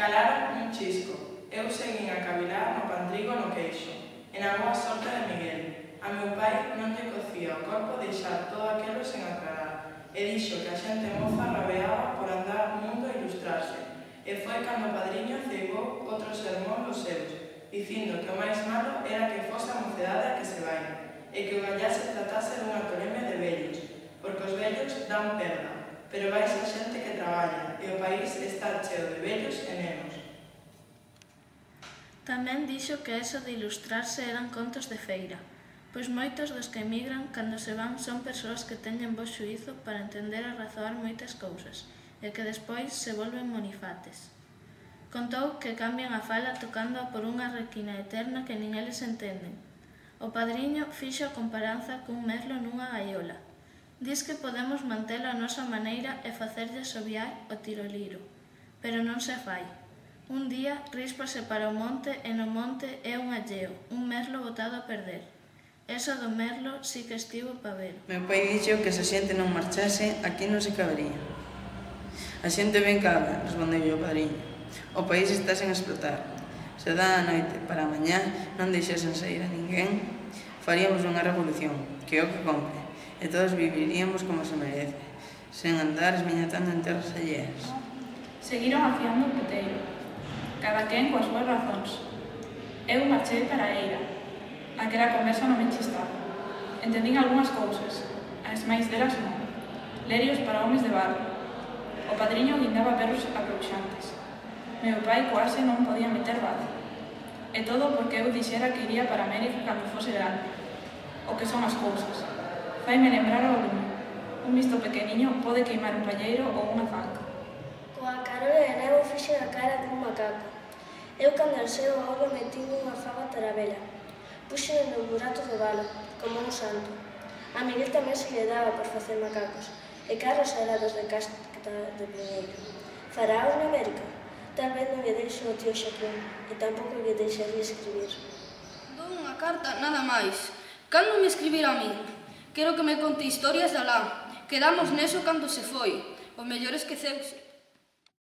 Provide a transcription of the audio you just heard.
Calaron un chisco. Eu seguín a cavilar no pantrigo no queixo, e na boa sorte de Miguel. A meu pai non lle cocía o corpo deixar todo aquilo sen aclarar, e dixo que a xente moza rabeaba por andar ao mundo a ilustrarse, e foi cando o padriño ceibou outro sermón dos seus, dicindo que o máis malo era que fose a mocedade a que se vai, e que o gallá se tratase dunha tolemia de vellos, porque os vellos dan perda, pero vais a xente que traballa, e o país está cheo de vellos e nenos. Tamén dixo que eso de ilustrarse eran contos de feira, pois moitos dos que emigran cando se van son persoas que teñen bo xuízo para entender e razoar moitas cousas, e que despois se volven monifates. Contou que cambian a fala tocando por unha requina eterna que nin eles entenden. O padriño fixo a comparanza cun merlo nunha gaiola. Dis que podemos mantelo a nosa maneira e facerlle sobiar o tiroliro, pero non se fai. Un día ríspase para o monte e no monte é un alleo, un merlo botado a perder. Eso do merlo sí que estivo pa ver. Meu pai dixo que se a xente non marchase, aquí non se cabería. A xente ben cabe, respondeu o padriño. O país está sen explotar. Se dá a noite para a mañá non deixasen sair a ninguén, faríamos unha revolución, que é o que compre, e todos viviríamos como se merece, sen andar esmiñatando en terras alleas. Seguiron afiando o peteiro, cada quen coas súas razóns. Eu marchei para a eira. Aquela conversa non me chistaba. Entendín algunhas cousas, as máis delas non. Lerios para homes de barro. O padriño guindaba perros abrouxantes. Meu pai quase non podía meter baza. E todo porque eu dixera que iría para América cando fose grande. O que son as cousas. Faime lembrar ao lume. Un misto pequeniño pode queimar un palleiro ou unha zanca. Coa carola de nevo fixe a cara dun macaco. Eu, cando alceu o ollo, metín unha fava tarabela. Puxen no burato do valo, como un santo. A Miguel tamén se lle daba por facer macacos, e carros alados de casca de primeiro. Faraos na América? Tal vez non lle deixo o tío Xaquín, e tampouco lle deixaría escribir. Dou unha carta, nada máis. Cando me escribir a min? Quero que me conte historias de alá. Quedamos neso cando se foi. O mellor esqueceuse.